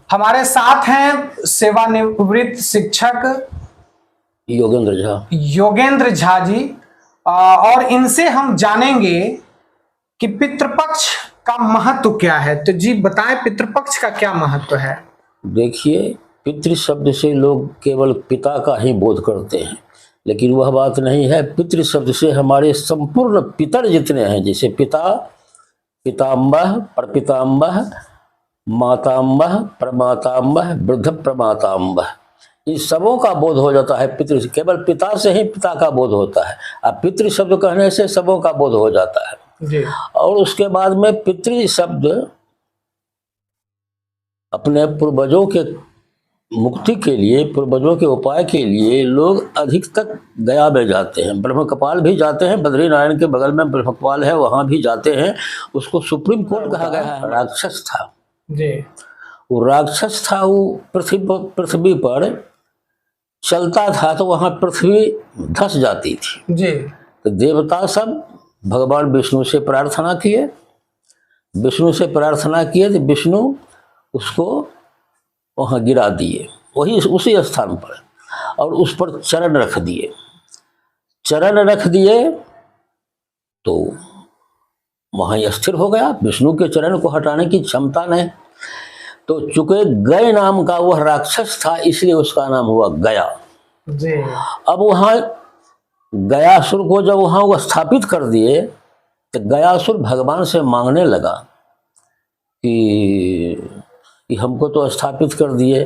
हमारे साथ हैं सेवानिवृत्त शिक्षक योगेंद्र झा जी, और इनसे हम जानेंगे कि पितृपक्ष का महत्व क्या है। तो जी बताएं, पितृपक्ष का क्या महत्व है? देखिए, पितृ शब्द से लोग केवल पिता का ही बोध करते हैं, लेकिन वह बात नहीं है। पितृ शब्द से हमारे संपूर्ण पितर जितने हैं, जैसे पिता, पितामह, प्रपितामह, मातामह, प्रमातामह, वृद्ध प्रमातामह, इन सबों का बोध हो जाता है पितृ से। केवल पिता से ही पिता का बोध होता है। अब पितृ शब्द कहने से सबों का बोध हो जाता है जी। और उसके बाद में पितृ शब्द अपने पूर्वजों के मुक्ति के लिए, पूर्वजों के उपाय के लिए लोग अधिक तक गया में जाते हैं। ब्रह्म कपाल भी जाते हैं, बद्रीनारायण के बगल में ब्रह्म कपाल है, वहां भी जाते हैं। उसको सुप्रीम कोर्ट कहा गया है। राक्षस था जी, वो राक्षस था, वो पृथ्वी पर चलता था तो वहां पृथ्वी धस जाती थी जी। तो देवता सब भगवान विष्णु से प्रार्थना किए, विष्णु से प्रार्थना किए तो विष्णु उसको वहाँ गिरा दिए, वही उसी स्थान पर, और उस पर चरण रख दिए। चरण रख दिए तो वहाँ स्थिर हो गया। विष्णु के चरण को हटाने की क्षमता नहीं। तो चूंकि गय नाम का वह राक्षस था, इसलिए उसका नाम हुआ गया जी। अब वहाँ गयासुर को जब वहाँ वो स्थापित कर दिए तो गयासुर भगवान से मांगने लगा कि हमको तो स्थापित कर दिए,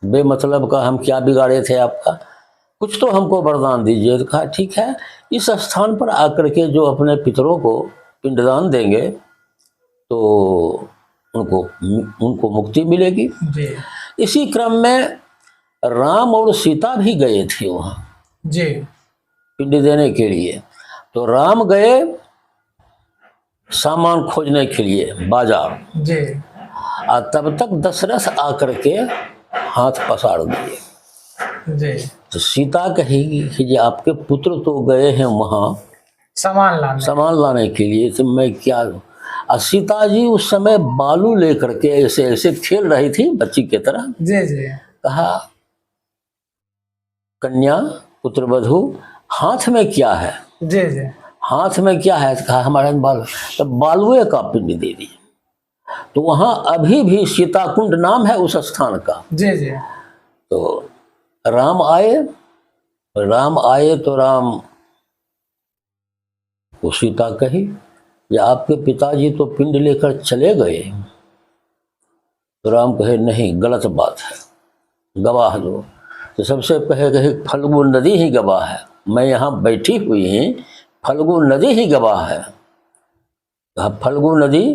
बेमतलब का हम क्या बिगाड़े थे आपका, कुछ तो हमको वरदान दीजिए। तो कहा ठीक है, इस स्थान पर आकर के जो अपने पितरों को पिंडदान देंगे तो उनको मुक्ति मिलेगी जी। इसी क्रम में राम और सीता भी गए थे वहाँ जी, पिंड देने के लिए। तो राम गए सामान खोजने के लिए बाजार जी। और तब तक दशरथ आकर के हाथ पसार दिए। जी। तो सीता कहेगी कि जो आपके पुत्र तो गए हैं वहाँ सामान लाने के लिए, तो मैं क्या। और सीता जी उस समय बालू लेकर के ऐसे ऐसे खेल रही थी बच्ची की तरह। जी जी। कहा कन्या पुत्रवधू हाथ में क्या है? जी जी। हाथ में क्या है? कहा हमारे बालू। तो बालुए का पिंड दे दिए। तो वहां अभी भी सीताकुंड नाम है उस स्थान का। जी जी। तो राम आए तो राम को सीता कही या आपके पिताजी तो पिंड लेकर चले गए। तो राम कहे नहीं, गलत बात है, गवाह दो। तो सबसे कहे फल्गु नदी ही गवाह है, मैं यहाँ बैठी हुई हूँ, फल्गु नदी ही गवाह है। कहा फल्गु नदी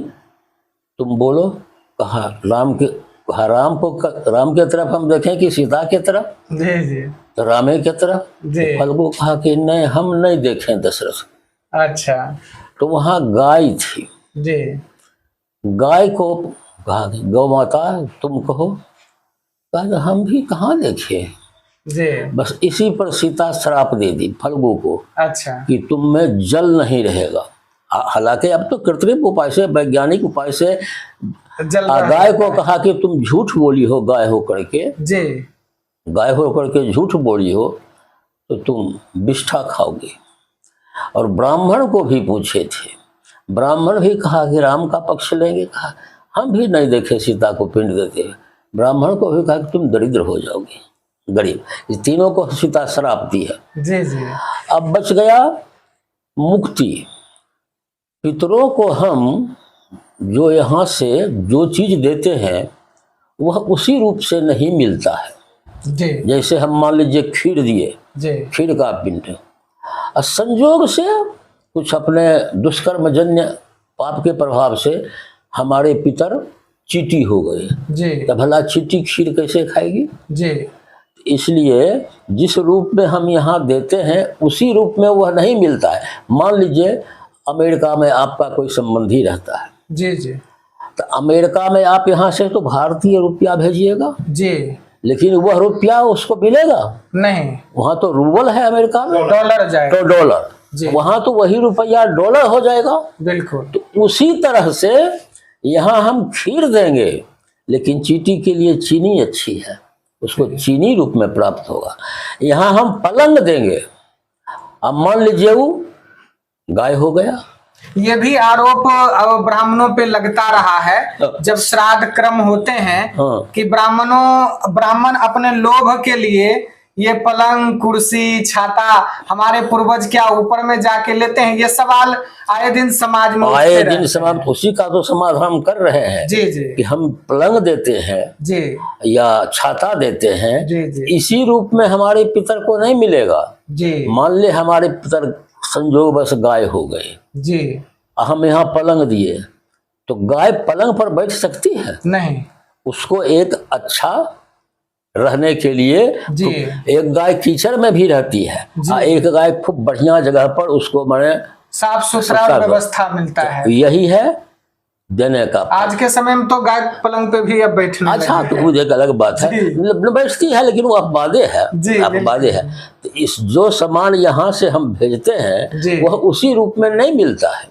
तुम बोलो। कहा राम के तरफ हम देखें कि सीता के तरफ? जी जी। तो रामे के तरफ। जी। तो फल्गु कहा कि नहीं, हम नहीं देखें दशरथ। अच्छा। तो वहाँ गाय थी। जी। गाय को कहा गौ माता तुम कहो। कहा हम भी कहाँ देखे। जी। बस इसी पर सीता श्राप दे दी फल्गु को। अच्छा। कि तुम में जल नहीं रहेगा। हालांकि अब तो कृत्रिम उपाय से, वैज्ञानिक उपाय से गाय को कहा कि तुम झूठ बोली हो, गाय हो करके जी, गाय हो करके झूठ बोली हो तो तुम विष्ठा खाओगे। और ब्राह्मण को भी पूछे थे, ब्राह्मण भी कहा कि राम का पक्ष लेंगे। कहा हम भी नहीं देखे सीता को पिंड देते। ब्राह्मण को भी कहा कि तुम दरिद्र हो जाओगे, गरीब। इस तीनों को सीता श्राप दी है। जी जी। अब बच गया मुक्ति। पितरों को हम जो यहाँ से जो चीज देते हैं वह उसी रूप से नहीं मिलता है। जी। जैसे हम मान लीजिए खीर दिए, जी। खीर का पिंड, और संयोग से कुछ अपने दुष्कर्मजन्य पाप के प्रभाव से हमारे पितर चीटी हो गए। जी। तो भला चीटी खीर कैसे खाएगी? जी। इसलिए जिस रूप में हम यहाँ देते हैं उसी रूप में वह नहीं मिलता है। मान लीजिए अमेरिका में आपका कोई संबंधी रहता है। जी जी। तो अमेरिका में आप यहाँ से तो भारतीय रुपया भेजिएगा जी, लेकिन वह रुपया उसको मिलेगा नहीं। वहाँ तो रूबल है, अमेरिका में डॉलर जाएगा। तो डॉलर, वहाँ तो वही रुपया डॉलर हो जाएगा। बिल्कुल। तो उसी तरह से यहाँ हम खीर देंगे लेकिन चींटी के लिए चीनी अच्छी है, उसको चीनी रूप में प्राप्त होगा। यहाँ हम पलंग देंगे, अब मान लीजिए वो गाय हो गया। ये भी आरोप ब्राह्मणों पे लगता रहा है जब श्राद्ध क्रम होते हैं कि ब्राह्मण अपने लोभ के लिए ये पलंग कुर्सी छाता हमारे पूर्वज क्या ऊपर में जाके लेते हैं। ये सवाल आए दिन समाज में आए दिन समाज, उसी का तो समाधान कर रहे हैं जी जी कि हम पलंग देते हैं जी या छाता देते हैं जी जी इसी रूप में हमारे पितर को नहीं मिलेगा। जी मान ले हमारे पितर संजोग बस गाय हो गए, जी हम यहाँ पलंग दिए, तो गाय पलंग पर बैठ सकती है नहीं, उसको एक अच्छा रहने के लिए जी एक गाय कीचड़ में भी रहती है, एक गाय खूब बढ़िया जगह पर उसको माने साफ सुथरा व्यवस्था मिलता है। यही है देने का। आज के समय में तो गाय पलंग पे भी अब बैठने अच्छा तो वो एक अलग बात है, बैठती है लेकिन वो अपवादे है, अपवादे है। तो इस जो सामान यहाँ से हम भेजते हैं वह उसी रूप में नहीं मिलता है,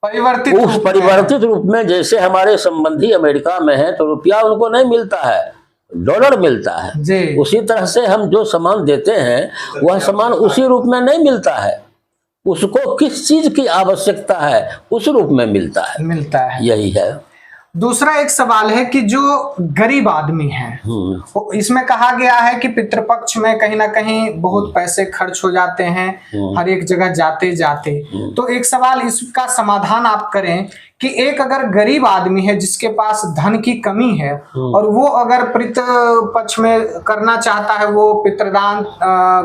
परिवर्तित रूप में। जैसे हमारे संबंधी अमेरिका में है तो रुपया उनको नहीं मिलता है, डॉलर मिलता है। उसी तरह से हम जो सामान देते हैं वह सामान उसी रूप में नहीं मिलता है, उसको किस चीज की आवश्यकता है उस रूप में मिलता है। यही है। दूसरा एक सवाल है कि जो गरीब आदमी है इसमें कहा गया है कि पितृपक्ष में कहीं ना कहीं बहुत पैसे खर्च हो जाते हैं हर एक जगह जाते जाते। तो एक सवाल इसका समाधान आप करें कि एक अगर गरीब आदमी है जिसके पास धन की कमी है और वो अगर पितृपक्ष में करना चाहता है, वो पितृदान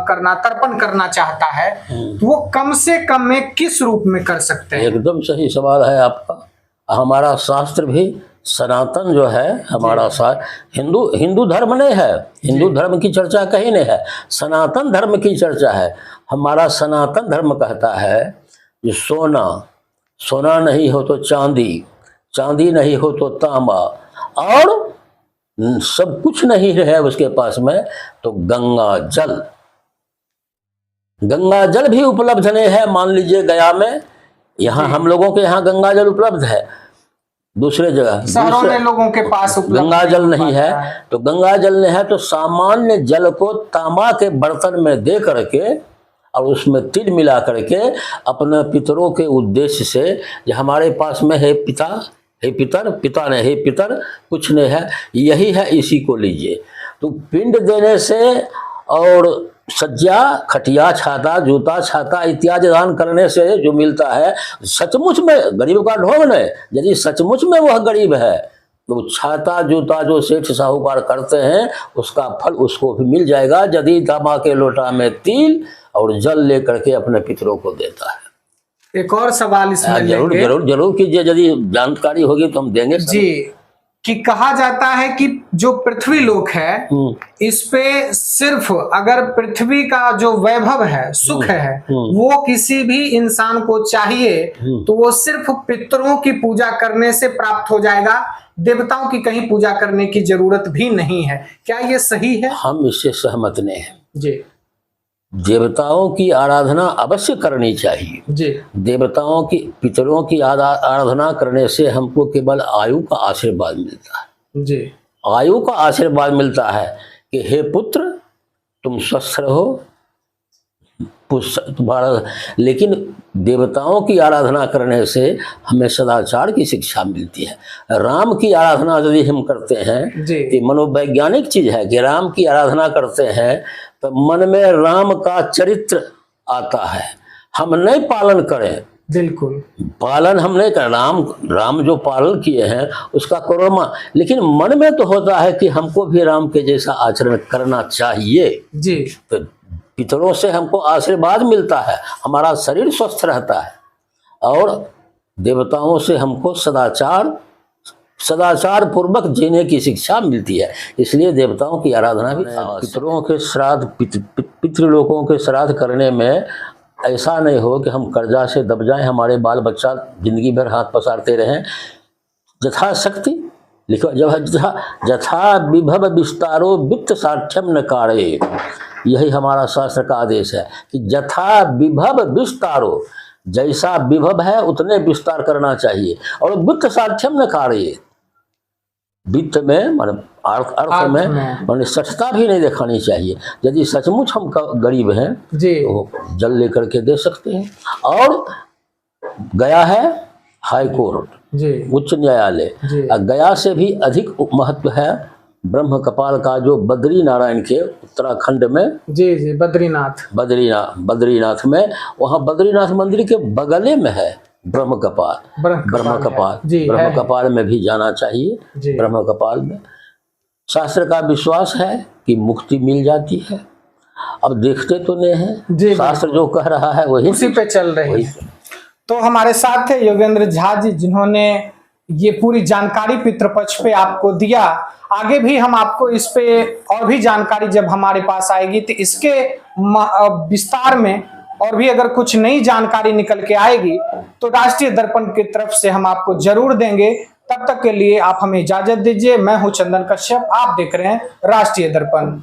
करना तर्पण करना चाहता है, तो वो कम से कम में किस रूप में कर सकते हैं? एकदम सही सवाल है आपका। हमारा शास्त्र भी सनातन जो है हमारा हिंदू धर्म नहीं है, हिंदू धर्म की चर्चा कहीं नहीं है, सनातन धर्म की चर्चा है। हमारा सनातन धर्म कहता है कि सोना नहीं हो तो चांदी नहीं हो तो तांबा, और सब कुछ नहीं है उसके पास में तो गंगा जल भी उपलब्ध नहीं है। मान लीजिए गया में, यहाँ हम लोगों के यहाँ गंगा जल उपलब्ध है, दूसरे जगह शहरों में लोगों के पास गंगा जल नहीं है। तो गंगा जल नहीं है तो सामान्य जल को तांबा के बर्तन में दे करके और उसमें तिल मिला करके अपने पितरों के उद्देश्य से, जो हमारे पास में है पिता नहीं है पितर कुछ नहीं है, यही है, इसी को लीजिए। तो पिंड देने से और सज्जा खटिया छाता जूता छाता इत्यादि दान करने से जो मिलता है, सचमुच में गरीब का ढोंग नहीं, यदि सचमुच में वह गरीब है तो छाता जूता जो सेठ साहूकार करते हैं उसका फल उसको भी मिल जाएगा, यदि तांबा के लोटा में तिल और जल लेकर के अपने पितरों को देता है। एक और सवाल इसमें जरूर कीजिए, यदि जानकारी होगी तो हम देंगे जी। कि कहा जाता है कि जो पृथ्वी लोक है इस पे सिर्फ अगर पृथ्वी का जो वैभव है सुख है वो किसी भी इंसान को चाहिए तो वो सिर्फ पितरों की पूजा करने से प्राप्त हो जाएगा, देवताओं की कहीं पूजा करने की जरूरत भी नहीं है। क्या ये सही है? हम इससे सहमत नहीं हैं जी। देवताओं की आराधना अवश्य करनी चाहिए जी। देवताओं की पितरों की आराधना करने से हमको केवल आयु का आशीर्वाद मिलता है जी। आयु का आशीर्वाद मिलता है कि हे पुत्र तुम स्वस्थ रहो तुम्हारा। लेकिन देवताओं की आराधना करने से हमें सदाचार की शिक्षा मिलती है। राम की आराधना यदि हम करते हैं तो मनोवैज्ञानिक चीज है कि राम की आराधना करते हैं तो मन में राम का चरित्र आता है। हम नहीं पालन करें, बिल्कुल पालन हम नहीं करें, राम जो पालन किए हैं उसका करो, लेकिन मन में तो होता है कि हमको भी राम के जैसा आचरण करना चाहिए जी। तो पितरों से हमको आशीर्वाद मिलता है, हमारा शरीर स्वस्थ रहता है, और देवताओं से हमको सदाचार पूर्वक जीने की शिक्षा मिलती है। इसलिए देवताओं की आराधना भी। पितरों के श्राद्ध पितृलोकों के श्राद्ध करने में ऐसा नहीं हो कि हम कर्जा से दब जाएं, हमारे बाल बच्चा जिंदगी भर हाथ पसारते रहें। यथाशक्ति लिखो, जब यथा विभव विस्तारो वित्त साठ्यम न कार्य, यही हमारा शास्त्र का आदेश है कि यथा विभव विस्तारो, जैसा विभव है उतने विस्तार करना चाहिए, और वित्त साठ्यम न कार्य, वित्त में माने अर्थ में माने सठता भी नहीं दिखानी चाहिए। यदि सचमुच हम गरीब हैं जी तो जल लेकर के दे सकते हैं। और गया है हाई कोर्ट, जी उच्च न्यायालय, जी और गया से भी अधिक महत्व है ब्रह्म कपाल का, जो बद्री नारायण के उत्तराखंड में, जी जी बद्रीनाथ में, वहाँ बद्रीनाथ मंदिर के बगले में है ब्रह्म कपाल में भी जाना चाहिए। ब्रह्म कपाल में शास्त्र का विश्वास है कि मुक्ति मिल जाती है। अब देखते तो नहीं है, शास्त्र जो कह रहा है वही उसी पे चल रही है। तो हमारे साथ थे योगेंद्र झा जी, जिन्होंने ये पूरी जानकारी पितृपक्ष पे आपको दिया। आगे भी हम आपको इस पे और भी जानकारी जब हमारे पास आएगी तो इसके विस्तार में और भी अगर कुछ नई जानकारी निकल के आएगी तो राष्ट्रीय दर्पण की तरफ से हम आपको जरूर देंगे। तब तक के लिए आप हमें इजाजत दीजिए। मैं हूं चंदन कश्यप, आप देख रहे हैं राष्ट्रीय दर्पण।